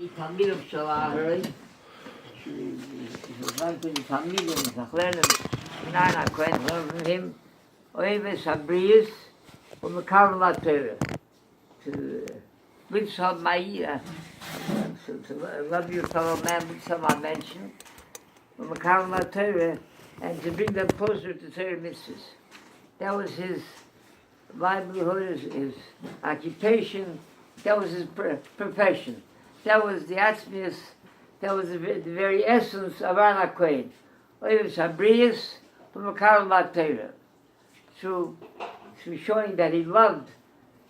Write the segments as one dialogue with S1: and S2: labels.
S1: die Tamilum שלו ההרי, שבזמן כדי תמילים, זכלנו, מנהל הכהן, הם אוהב הבריאס ומקרב לתורה. To with some to love your fellow man with some I mentioned, ומקרב לתורה, and to bring them closer to Torah mitzvahs. That was his livelihood, his occupation, that was his profession. That was the atzmius, that was the very essence of Aaron HaKohen. Oivus Habrius v'Makarim LaTorah. Through showing that he loved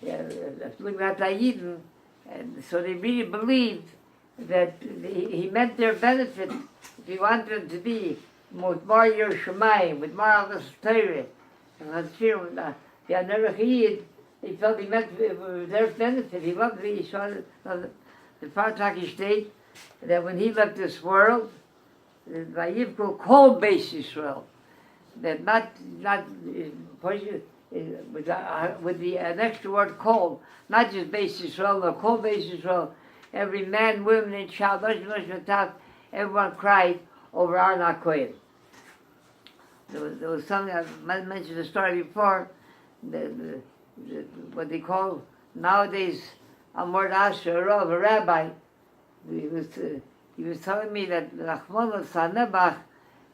S1: Yidden, and so they really believed that he meant their benefit. If he wanted them to be with more Yerushalayim, with more Alas Torah, and Hatzir, he felt he meant their benefit. He loved it. He saw the Partaki state that when he left this world, Vayivko called Beis Yisrael, that not with an extra word called, not just Beis Yisrael, no, called Beis Yisrael. Every man, woman, and child, everyone cried over Aaron HaKohen. There was something I mentioned the story before. What they call nowadays a Mordasha, a rabbi. He was telling me that Rachmana Sanebach,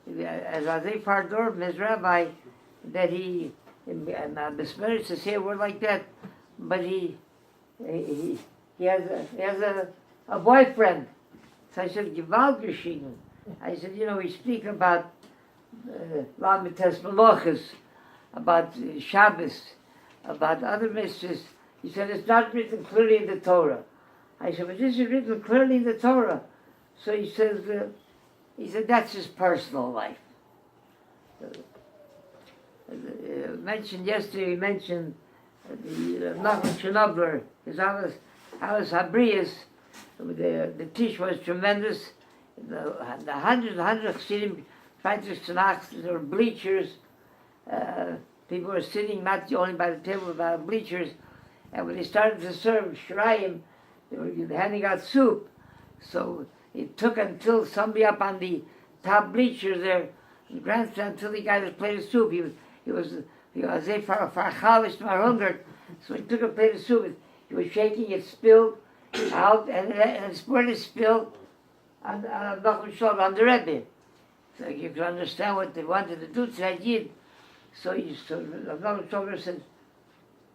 S1: as Azay Pardor, his rabbi, that he, and the spirit to say a word like that, but he has a boyfriend. So I said, Gewalt geschieden. I said, we speak about Lamites Melochis, about Shabbos, about other mitzvahs. He said, it's not written clearly in the Torah. I said, but this is written clearly in the Torah. So he said, that's his personal life. Mentioned yesterday, he mentioned the Nachman Chernobyl, his Alas Habrias. The tish was tremendous. The hundreds of Chassidim fighters Tanakh, there were bleachers. People were sitting not only by the table, but by the bleachers. And when they started to serve Shirayim, they were handing out soup. So it took until somebody up on the top bleachers there, the grandstand, until he got his plate of soup. He was there for chalish, for hunger. So he took a plate of soup. He was shaking, it spilled out, and when it spilled on the Rebbe. So you can understand what they wanted to do to that Yid. So Rabbi Fishbain said,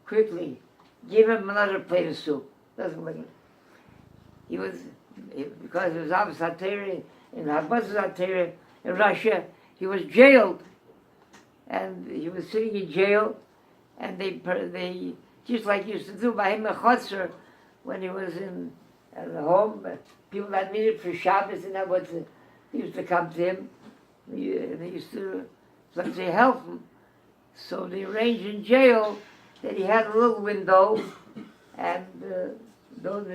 S1: quickly, give him another plate of soup. Doesn't look it. Because he was Abbas HaTorah, in Habbas HaTorah in Russia, he was jailed. And he was sitting in jail, and they just like used to do by him a chotzer when he was in the home, people that needed for Shabbos, and that was they used to come to him. They used to, let's say, help him. So they arranged in jail that he had a little window, and those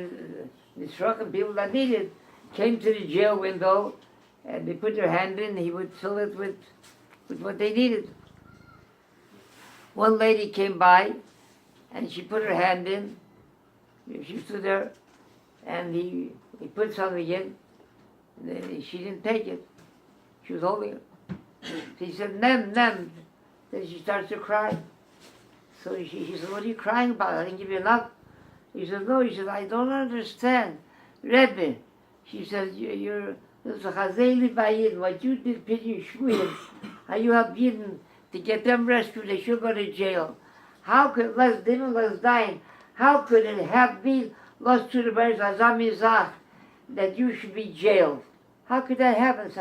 S1: the shroken people that needed came to the jail window, and they put their hand in. He would fill it with what they needed. One lady came by, and she put her hand in. She stood there, and he put something in. And then she didn't take it. She was holding it. He said, Nem. Then she starts to cry. So she said, what are you crying about? I didn't give you enough. He said, no. He said, I don't understand. Rebbe, she said, you're a chazeli ba'yid. What you did, Pidyon Shmuyim, how you helped Yidden to get them rescued, they should go to jail. How could, less living, less dying, how could it have been lost to the birds, Azam that you should be jailed? How could that happen?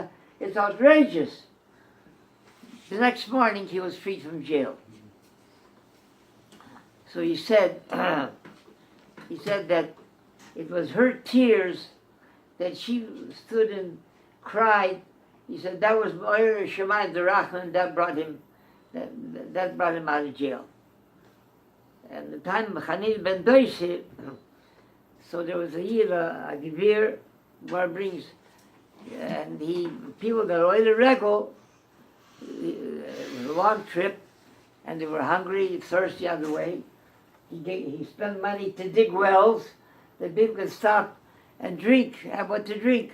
S1: It's outrageous. The next morning, he was freed from jail. So he said that it was her tears that she stood and cried. He said that was Moira Shemayim Derachman that brought him out of jail. And the time Chanil ben Doishe, so there was a Gevir, where brings, and people got away to Regal. It was a long trip, and they were hungry, thirsty on the way. He spent money to dig wells that people could stop and drink, have what to drink.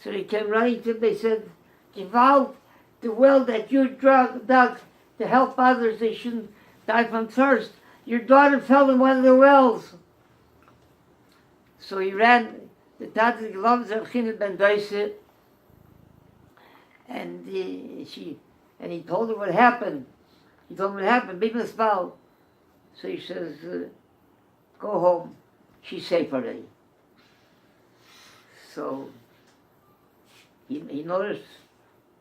S1: So they came running to him, they said, Gewalt, the well that you dug to help others, they shouldn't die from thirst. Your daughter fell in one of the wells. So he ran, the Tata loves of Chinel Ben Doise, and he told her what happened. He told him what happened, big misbal. So he says, go home, she's safe already. So he noticed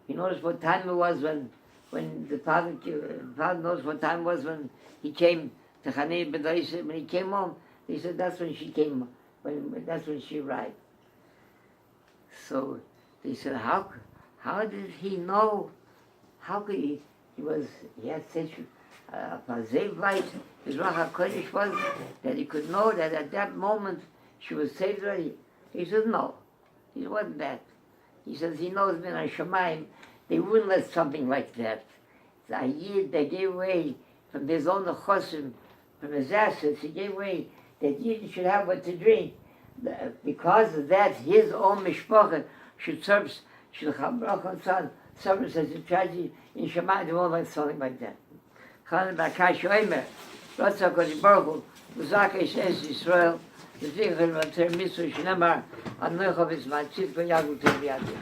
S1: what time it was when the father knows what time it was when he came to Chanei Ben Doise. When he came home, he said that's when she came, that's when she arrived. So they said, how did he know? How could he had such a zev light, his Ruach HaKodesh was, that he could know that at that moment she was saved already? He said, no, it wasn't that. He says, he knows Min HaShamayim, they wouldn't let something like that. The Yid that gave away from his own chosim, from his assets, he gave away that Yid should have what to drink. Because of that, his own mishpacha should serve, should have serve as a tragedy in Shamayim, they won't let something like that. Chan Bakash Oimer, Ratzah Kodesh Baruch Hu, Uzakesh Es Yisrael, the Zichar Vater Mitzvah Shnemar, Anoich of his Matzit Koyagul Teviyadim.